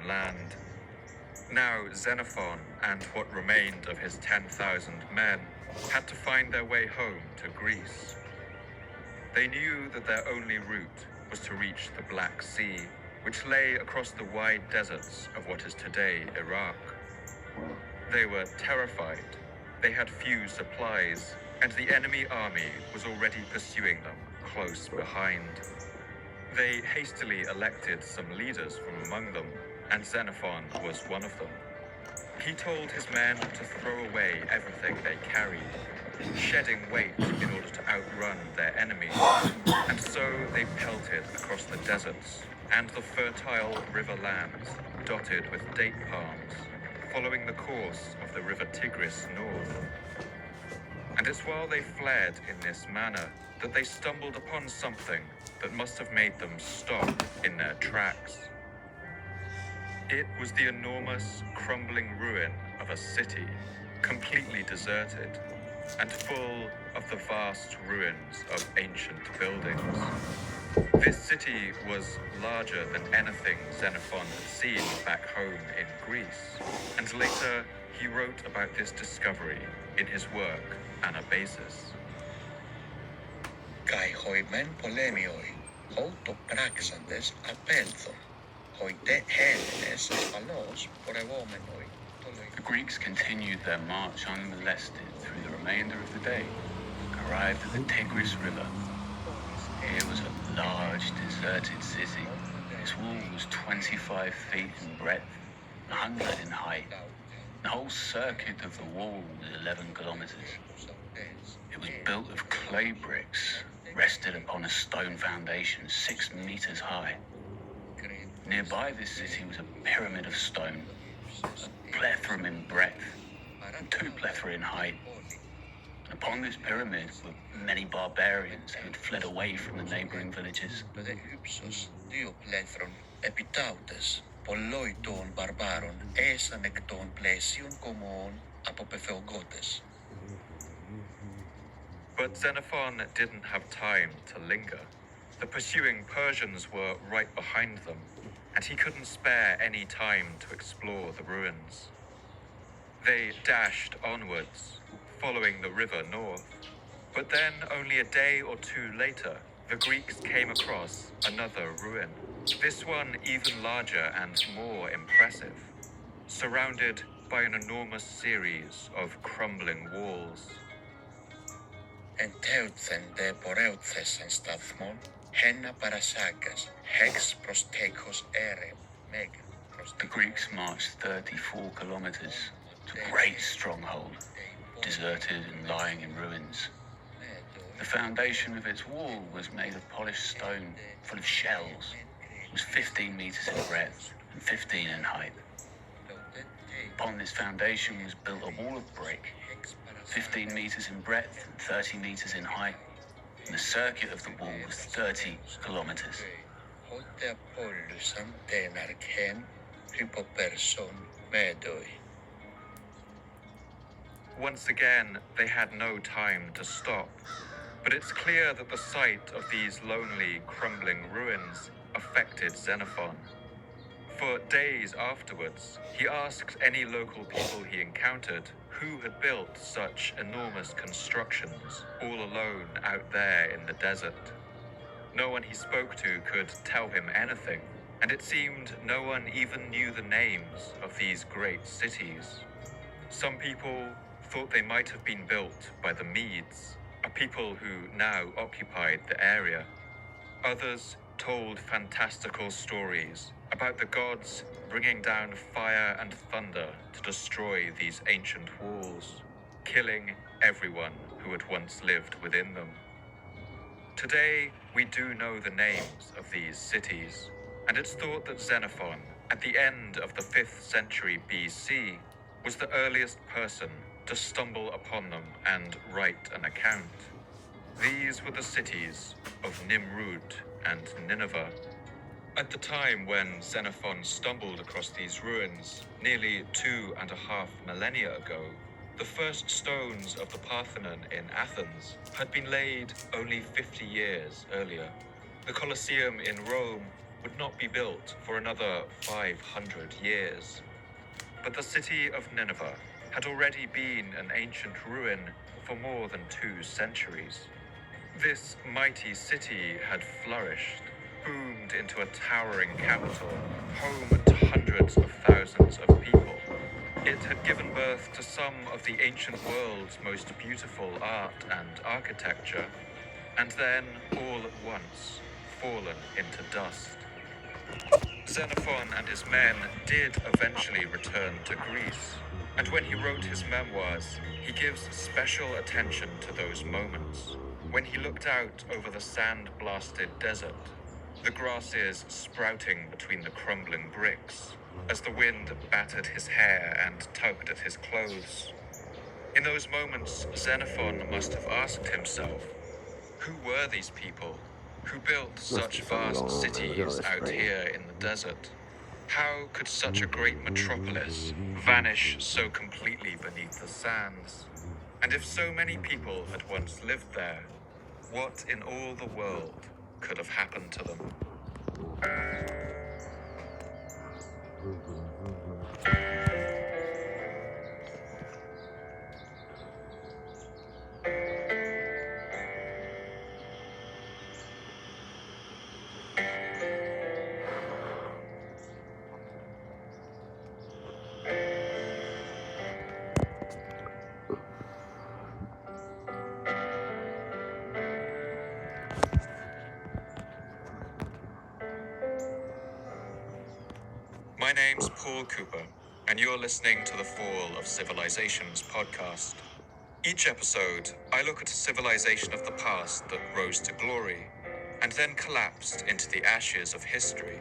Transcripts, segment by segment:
land. Now Xenophon and what remained of his 10,000 men had to find their way home to Greece. They knew that their only route was to reach the Black Sea, which lay across the wide deserts of what is today Iraq. They were terrified. They had few supplies, and the enemy army was already pursuing them close behind. They hastily elected some leaders from among them, and Xenophon was one of them. He told his men to throw away everything they carried, shedding weight in order to outrun their enemies, and so they pelted across the deserts and the fertile river lands dotted with date palms, following the course of the river Tigris north. And it's while they fled in this manner that they stumbled upon something that must have made them stop in their tracks. It was the enormous, crumbling ruin of a city, completely deserted, and full of the vast ruins of ancient buildings. This city was larger than anything Xenophon had seen back home in Greece, and later he wrote about this discovery in his work Anabasis. Kai hoi men polemioi, auto praxantes apelthon, hoi de henes palos porevomenoi. The Greeks continued their march unmolested through the remainder of the day, and arrived at the Tigris River. Here was a large, deserted city. Its wall was 25 feet in breadth, 100 in height. The whole circuit of the wall was 11 kilometers. It was built of clay bricks, rested upon a stone foundation 6 meters high. Nearby this city was a pyramid of stone, a plethrum in breadth, and 2 plethra in height. And upon this pyramid were many barbarians who had fled away from the neighboring villages. Dio plethron epitautes, polloiton barbaron, esan ekton plesion komon apopefeugotes. But Xenophon didn't have time to linger. The pursuing Persians were right behind them, and he couldn't spare any time to explore the ruins. They dashed onwards, following the river north. But then, only a day or 2 later, the Greeks came across another ruin, this one even larger and more impressive, surrounded by an enormous series of crumbling walls. Enteuthen de poreuthes en stathmon, henna parasakas, hex prostekos ere, mega The Greeks marched 34 kilometers to a great stronghold, deserted and lying in ruins. The foundation of its wall was made of polished stone, full of shells. It was 15 meters in breadth and 15 in height. Upon this foundation was built a wall of brick, 15 meters in breadth and 30 meters in height, and the circuit of the wall was 30 kilometers. Holte apollusam tenarchen, hypoperson medoi. Once again, they had no time to stop, but it's clear that the sight of these lonely, crumbling ruins affected Xenophon. For days afterwards, he asked any local people he encountered who had built such enormous constructions all alone out there in the desert. No one he spoke to could tell him anything, and it seemed no one even knew the names of these great cities. Some people thought they might have been built by the Medes, a people who now occupied the area. Others told fantastical stories about the gods bringing down fire and thunder to destroy these ancient walls, killing everyone who had once lived within them. Today, we do know the names of these cities, and it's thought that Xenophon, at the end of the 5th century BC, was the earliest person to stumble upon them and write an account. These were the cities of Nimrud and Nineveh. At the time when Xenophon stumbled across these ruins, nearly 2.5 millennia ago, the first stones of the Parthenon in Athens had been laid only 50 years earlier. The Colosseum in Rome would not be built for another 500 years. But the city of Nineveh had already been an ancient ruin for more than 2 centuries. This mighty city had flourished, boomed into a towering capital, home to hundreds of thousands of people. It had given birth to some of the ancient world's most beautiful art and architecture, and then, all at once, fallen into dust. Xenophon and his men did eventually return to Greece, and when he wrote his memoirs, he gives special attention to those moments, when he looked out over the sand-blasted desert, the grasses sprouting between the crumbling bricks, as the wind battered his hair and tugged at his clothes. In those moments, Xenophon must have asked himself, who were these people who built such vast cities out here in the desert? How could such a great metropolis vanish so completely beneath the sands? And if so many people had once lived there, what in all the world could have happened to them? My name's Paul Cooper, and you're listening to the Fall of Civilizations podcast. Each episode, I look at a civilization of the past that rose to glory, and then collapsed into the ashes of history.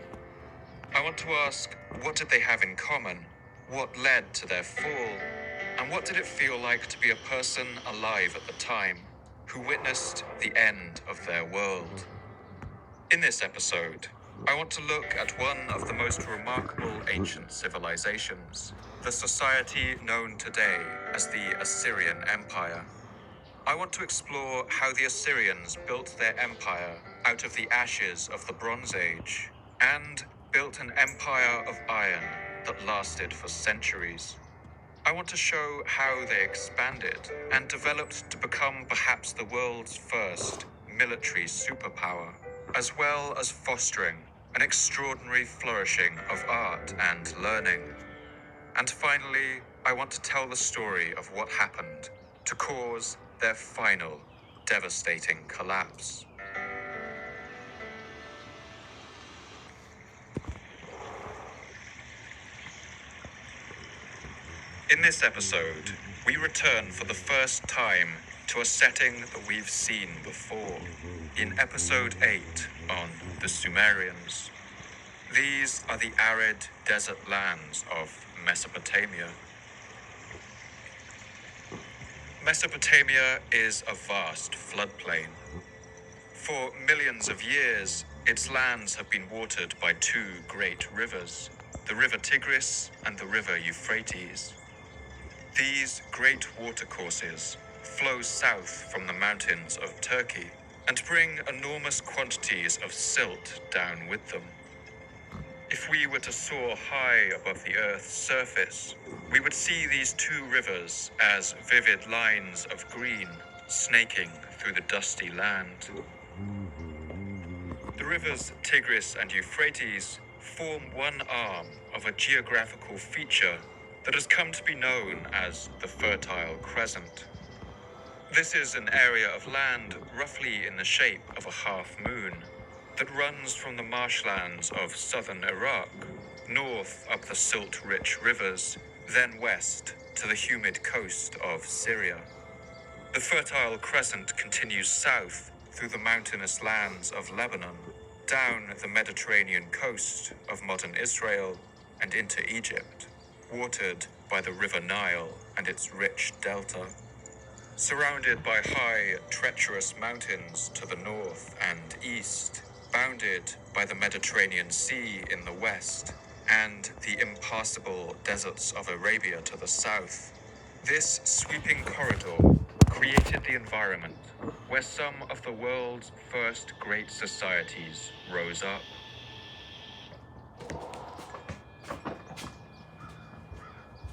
I want to ask, what did they have in common? What led to their fall? And what did it feel like to be a person alive at the time, who witnessed the end of their world? In this episode, I want to look at one of the most remarkable ancient civilizations, the society known today as the Assyrian Empire. I want to explore how the Assyrians built their empire out of the ashes of the Bronze Age, and built an empire of iron that lasted for centuries. I want to show how they expanded and developed to become perhaps the world's first military superpower, as well as fostering an extraordinary flourishing of art and learning. And finally, I want to tell the story of what happened to cause their final, devastating collapse. In this episode, we return for the first time to a setting that we've seen before, in episode 8 on the Sumerians. These are the arid desert lands of Mesopotamia. Mesopotamia is a vast floodplain. For millions of years, its lands have been watered by 2 great rivers, the River Tigris and the River Euphrates. These great watercourses flow south from the mountains of Turkey and bring enormous quantities of silt down with them. If we were to soar high above the Earth's surface, we would see these 2 rivers as vivid lines of green snaking through the dusty land. The rivers Tigris and Euphrates form one arm of a geographical feature that has come to be known as the Fertile Crescent. This is an area of land roughly in the shape of a half-moon that runs from the marshlands of southern Iraq, north up the silt-rich rivers, then west to the humid coast of Syria. The Fertile Crescent continues south through the mountainous lands of Lebanon, down the Mediterranean coast of modern Israel, and into Egypt, watered by the River Nile and its rich delta. Surrounded by high, treacherous mountains to the north and east, bounded by the Mediterranean Sea in the west, and the impassable deserts of Arabia to the south, this sweeping corridor created the environment where some of the world's first great societies rose up.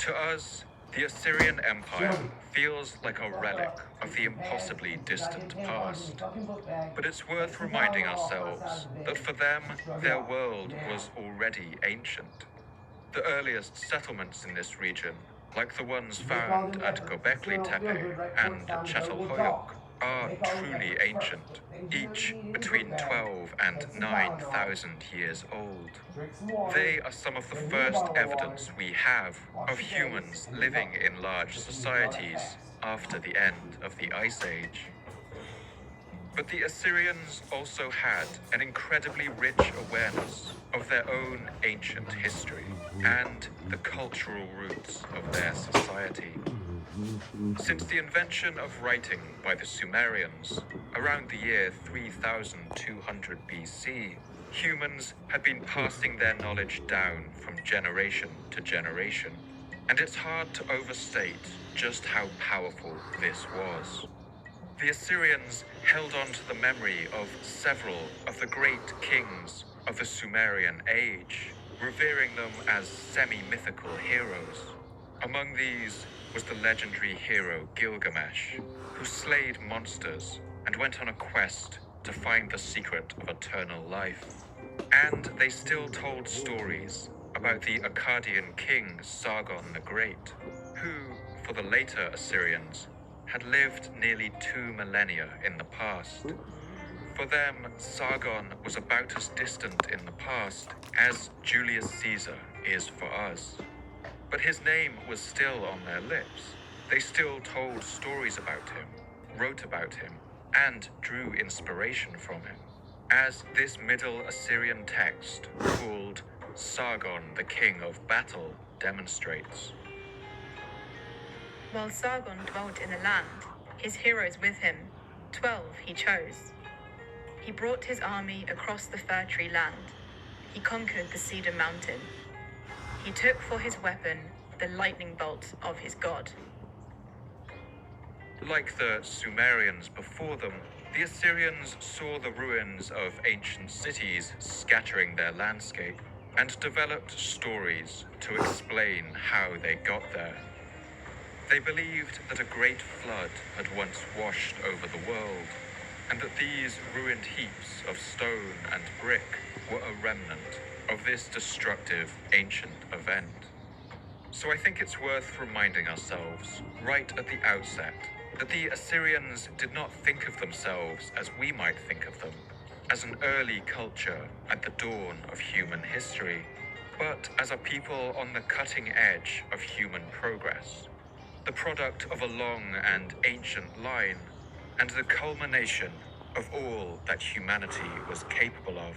To us, the Assyrian Empire feels like a relic of the impossibly distant past. But it's worth reminding ourselves that for them, their world was already ancient. The earliest settlements in this region, like the ones found at Göbekli Tepe and Çatalhöyük, are truly ancient, each between 12 and 9,000 years old. They are some of the first evidence we have of humans living in large societies after the end of the Ice Age. But the Assyrians also had an incredibly rich awareness of their own ancient history and the cultural roots of their society. Since the invention of writing by the Sumerians around the year 3200 BC, humans had been passing their knowledge down from generation to generation, and it's hard to overstate just how powerful this was. The Assyrians held on to the memory of several of the great kings of the Sumerian age, revering them as semi-mythical heroes. Among these was the legendary hero Gilgamesh, who slayed monsters and went on a quest to find the secret of eternal life. And they still told stories about the Akkadian king Sargon the Great, who, for the later Assyrians, had lived nearly 2 millennia in the past. For them, Sargon was about as distant in the past as Julius Caesar is for us. But his name was still on their lips. They still told stories about him, wrote about him, and drew inspiration from him, as this Middle Assyrian text called Sargon the King of Battle demonstrates. While Sargon dwelt in the land, his heroes with him, 12 he chose. He brought his army across the fir tree land. He conquered the cedar mountain. He took for his weapon the lightning bolt of his god. Like the Sumerians before them, the Assyrians saw the ruins of ancient cities scattering their landscape and developed stories to explain how they got there. They believed that a great flood had once washed over the world, and that these ruined heaps of stone and brick were a remnant of this destructive ancient event. So I think it's worth reminding ourselves, right at the outset, that the Assyrians did not think of themselves as we might think of them, as an early culture at the dawn of human history, but as a people on the cutting edge of human progress, the product of a long and ancient line, and the culmination of all that humanity was capable of.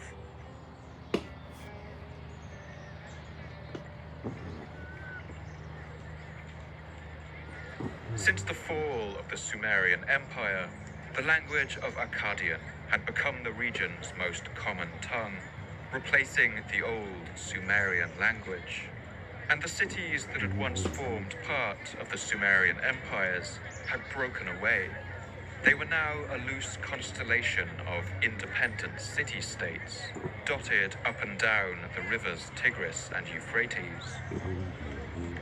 Since the fall of the Sumerian Empire, the language of Akkadian had become the region's most common tongue, replacing the old Sumerian language. And the cities that had once formed part of the Sumerian empires had broken away. They were now a loose constellation of independent city-states, dotted up and down the rivers Tigris and Euphrates.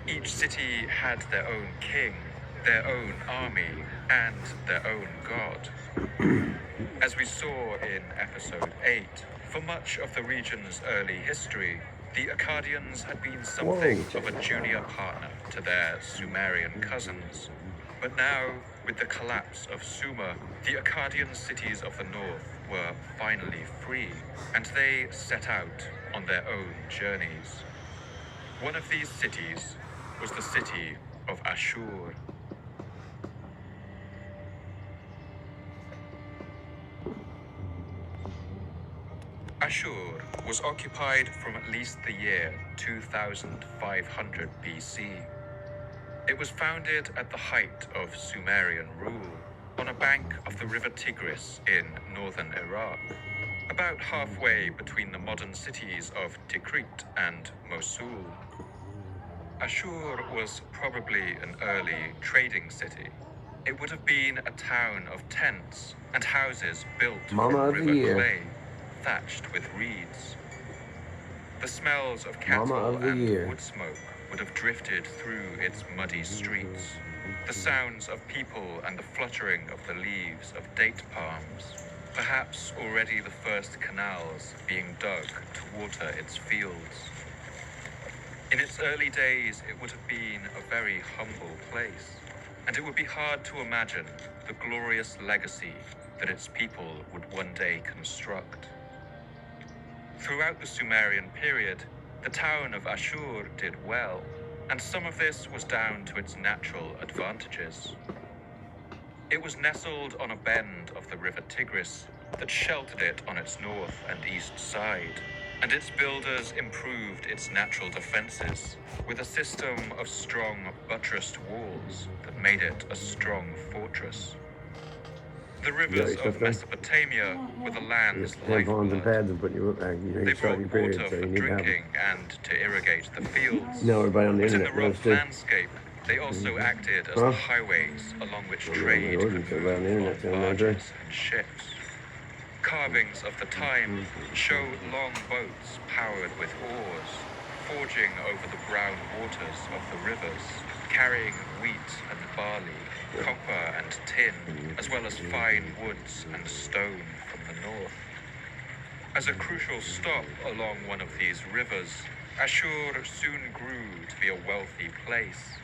Each city had their own king, their own army, and their own god. As we saw in episode 8, for much of the region's early history, the Akkadians had been something of a junior partner to their Sumerian cousins. But now, with the collapse of Sumer, the Akkadian cities of the north were finally free, and they set out on their own journeys. One of these cities was the city of Ashur. Ashur was occupied from at least the year 2500 BC. It was founded at the height of Sumerian rule, on a bank of the river Tigris in northern Iraq, about halfway between the modern cities of Tikrit and Mosul. Ashur was probably an early trading city. It would have been a town of tents and houses built from river clay, thatched with reeds. The smells of Mama cattle of the and year. wood smoke would have drifted through its muddy streets. The sounds of people and the fluttering of the leaves of date palms. Perhaps already the first canals being dug to water its fields. In its early days, it would have been a very humble place, and it would be hard to imagine the glorious legacy that its people would one day construct. Throughout the Sumerian period, the town of Ashur did well, and some of this was down to its natural advantages. It was nestled on a bend of the river Tigris that sheltered it on its north and east side, and its builders improved its natural defenses with a system of strong buttressed walls that made it a strong fortress. The rivers stuff of done? Mesopotamia were the land's Just tampons and lifeblood. pads and putting your book back. You know, They you start brought your period, water so for you need to have them. drinking and to irrigate the fields. No, everybody on the But in internet the knows rough too. landscape, they also acted as Huh? the highways along which Well, trade the could ordinance move about the internet on saying that, barges and ships. Carvings of the time Mm-hmm. show long boats powered with oars, forging over the brown waters of the rivers, carrying wheat and barley, copper and tin, as well as fine woods and stone from the north. As a crucial stop along one of these rivers, Ashur soon grew to be a wealthy place.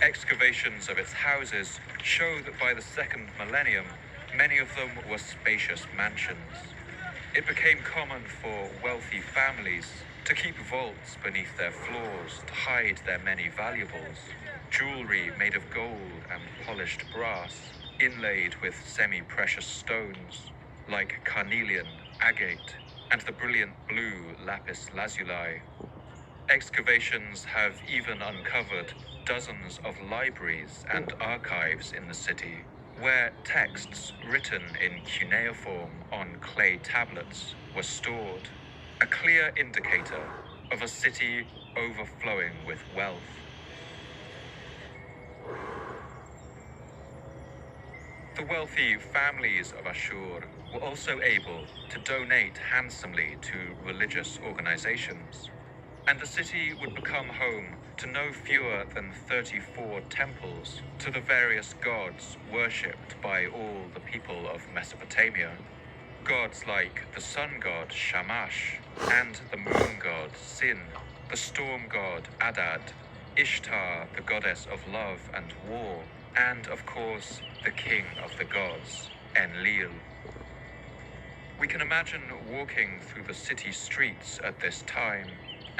Excavations of its houses show that by the second millennium, many of them were spacious mansions. It became common for wealthy families to keep vaults beneath their floors to hide their many valuables. Jewelry made of gold and polished brass, inlaid with semi-precious stones like carnelian, agate, and the brilliant blue lapis lazuli. Excavations have even uncovered dozens of libraries and archives in the city, where texts written in cuneiform on clay tablets were stored, a clear indicator of a city overflowing with wealth. The wealthy families of Ashur were also able to donate handsomely to religious organizations, and the city would become home to no fewer than 34 temples to the various gods worshipped by all the people of Mesopotamia. Gods like the sun god Shamash and the moon god Sin, the storm god Adad, Ishtar, the goddess of love and war, and of course, the king of the gods, Enlil. We can imagine walking through the city streets at this time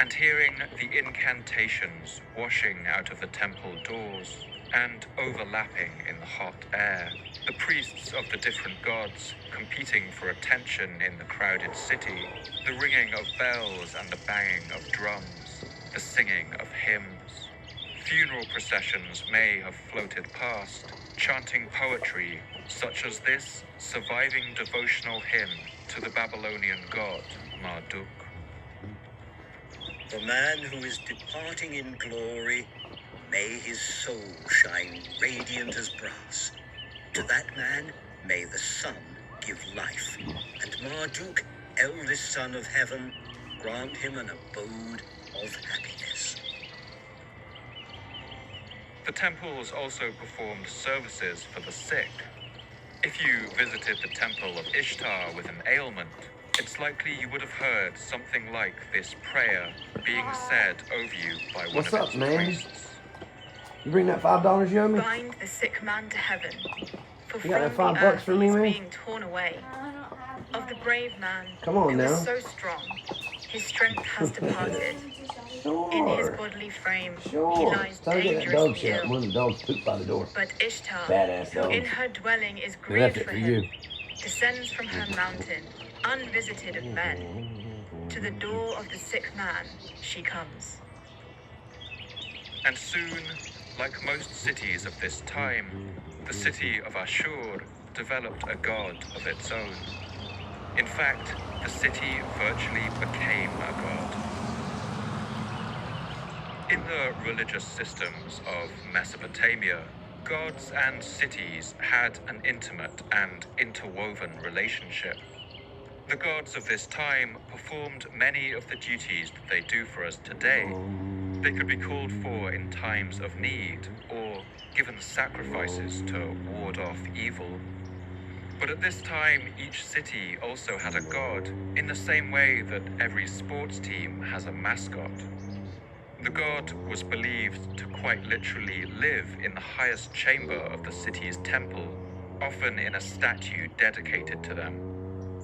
and hearing the incantations washing out of the temple doors and overlapping in the hot air, the priests of the different gods competing for attention in the crowded city, the ringing of bells and the banging of drums, the singing of hymns. Funeral processions may have floated past, chanting poetry such as this surviving devotional hymn to the Babylonian god Marduk. The man who is departing in glory, may his soul shine radiant as brass. To that man, may the sun give life, and Marduk, eldest son of heaven, grant him an abode of happiness. The temples also performed services for the sick. If you visited the temple of Ishtar with an ailment, it's likely you would have heard something like this prayer being said over you by one What's of up, its man? priests. You bring that $5 you owe me? Bind the sick man to heaven, for You got that from $5 the earth for me, he is man? being torn away. Of the brave man, Come on who now. is so strong, his strength has departed. In his Sure. bodily frame, he Sure. lies Time to get that dog dangerously shut. One ill. of the dogs pooped by the door. But Ishtar, Badass who dogs. in her dwelling is We left grieved it for for him, you. descends from her mountain, unvisited of men. To the door of the sick man she comes. And soon, like most cities of this time, the city of Ashur developed a god of its own. In fact, the city virtually became a god. In the religious systems of Mesopotamia, gods and cities had an intimate and interwoven relationship. The gods of this time performed many of the duties that they do for us today. They could be called for in times of need or given sacrifices to ward off evil. But at this time, each city also had a god, in the same way that every sports team has a mascot. The god was believed to quite literally live in the highest chamber of the city's temple, often in a statue dedicated to them.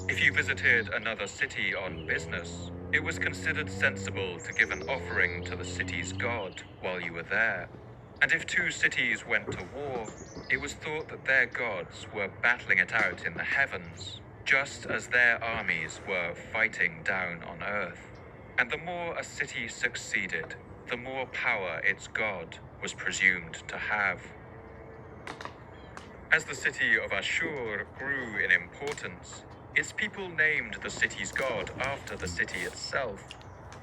If you visited another city on business, it was considered sensible to give an offering to the city's god while you were there. And if two cities went to war, it was thought that their gods were battling it out in the heavens, just as their armies were fighting down on earth. And the more a city succeeded, the more power its god was presumed to have. As the city of Ashur grew in importance, its people named the city's god after the city itself,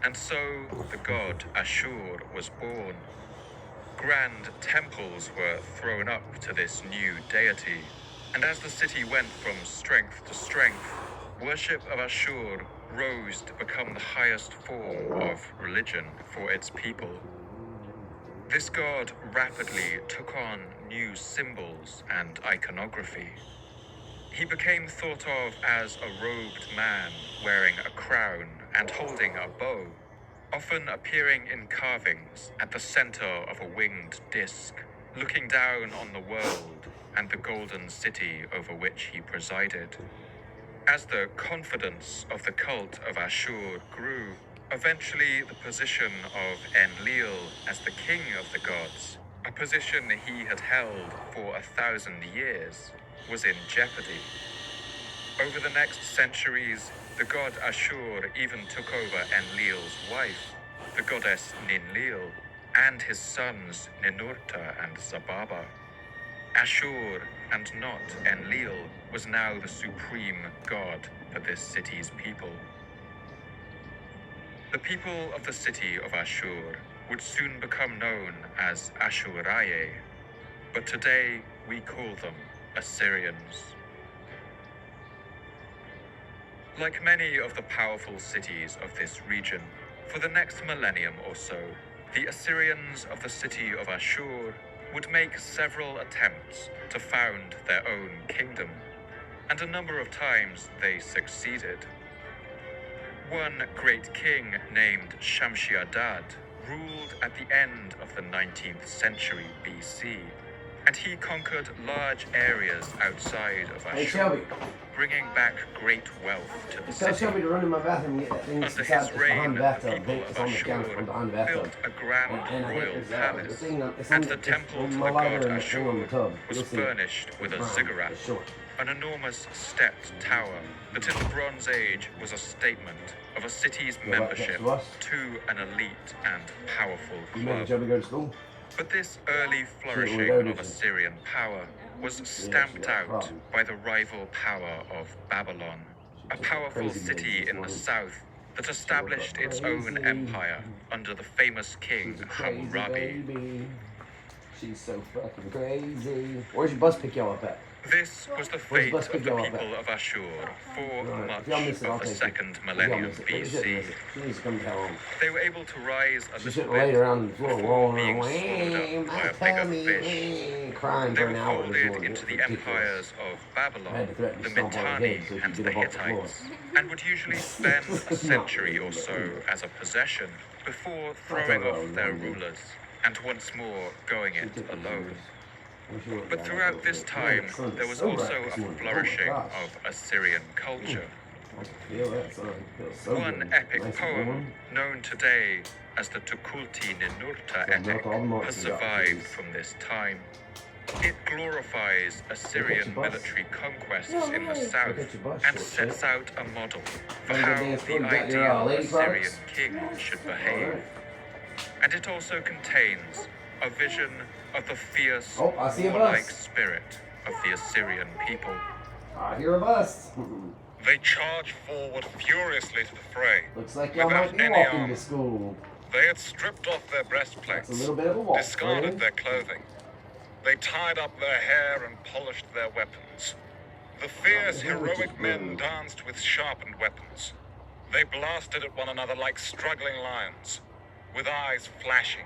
and so the god Ashur was born. Grand temples were thrown up to this new deity, and as the city went from strength to strength, worship of Ashur rose to become the highest form of religion for its people. This god rapidly took on new symbols and iconography. He became thought of as a robed man wearing a crown and holding a bow, often appearing in carvings at the center of a winged disc, looking down on the world and the golden city over which he presided. As the confidence of the cult of Ashur grew, eventually the position of Enlil as the king of the gods, a position he had held for 1,000 years, was in jeopardy. Over the next centuries, the god Ashur even took over Enlil's wife, the goddess Ninlil, and his sons Ninurta and Zababa. Ashur, and not Enlil, was now the supreme god for this city's people. The people of the city of Ashur would soon become known as Ashuraye, but today we call them Assyrians. Like many of the powerful cities of this region, for the next millennium or so, the Assyrians of the city of Ashur would make several attempts to found their own kingdom, and a number of times they succeeded. One great king named Shamshi-Adad ruled at the end of the 19th century BC, and he conquered large areas outside of Hey, Ashur, Shelby. bringing back great wealth to the Tell city. Shelby to run in my bathroom and get that thing that's Under inside, his it's reign, behind the the bathtub. people It's of on the counter Ashur from behind the bathtub. built a grand And I think royal there's the palace, thing on, it's and on the temple to my the lighter god and the thing on the Ashur tub. was You'll see. furnished with a Brown, ziggurat, it's short. an enormous stepped tower that in the Bronze Age was a statement of a city's Yeah, right membership next to us. to an elite and powerful You making club. Shelby go to school? But this early flourishing go, of did you? Assyrian power was stamped got a out problem. by the rival power of Babylon, a took a powerful crazy city move this in the morning. south that established its own crazy. empire under the famous king She's a crazy Hammurabi. baby. She's so fucking crazy. Where's your bus pick y'all up at? This was the Where's fate the bus of pick the y'all up people at? of Ashur for Right, much if y'all miss it, I'll of the take it. second If y'all millennium miss it, but you shouldn't BC. miss it. She needs to come tell him. They were able to rise a She little shouldn't lay bit around the floor before rolling being around. swallowed up by My a bigger tummy, fish. crying They for were an hour this folded morning. into It's the ridiculous. empires of I had to Babylon, threaten the to stomp on her head Mitanni, so she'd and get the up off the floor. Hittites, and would usually spend a century or so as a possession before throwing off their rulers and once more going it alone. But throughout this time, there was also a flourishing of Assyrian culture. One epic poem, known today as the Tukulti Ninurta epic, has survived from this time. It glorifies Assyrian military conquests in the south and sets out a model for how the ideal Assyrian king should behave. And it also contains a vision of the fierce, Oh, I see a warlike bus. spirit of the Assyrian people. I hear a bus. They charged forward furiously to the fray. Looks like y'all Without might be any walking armor. to school. They had stripped off their That's breastplates, a little bit of a walk. discarded friend. their clothing. They tied up their hair and polished their weapons. The fierce, heroic men danced with sharpened weapons. They blasted at one another like struggling lions, with eyes flashing.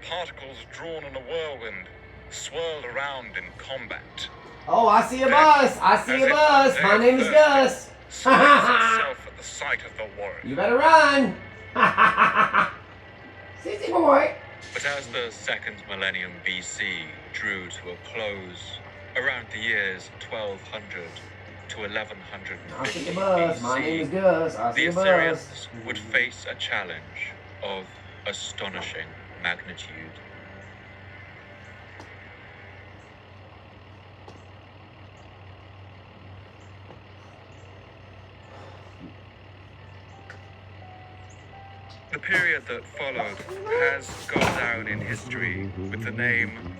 Particles drawn in a whirlwind swirled around in combat. Oh, I see a bus. I see a bus. My name is Gus. Spreads itself at the sight of the warrior. You better run. Sissy boy. But as the second millennium BC drew to a close, around the years 1200 to 1150 I see a bus. My name is BC, Gus. I see the a bus. Assyrians would face a challenge of astonishing magnitude. The period that followed has gone down in history with the name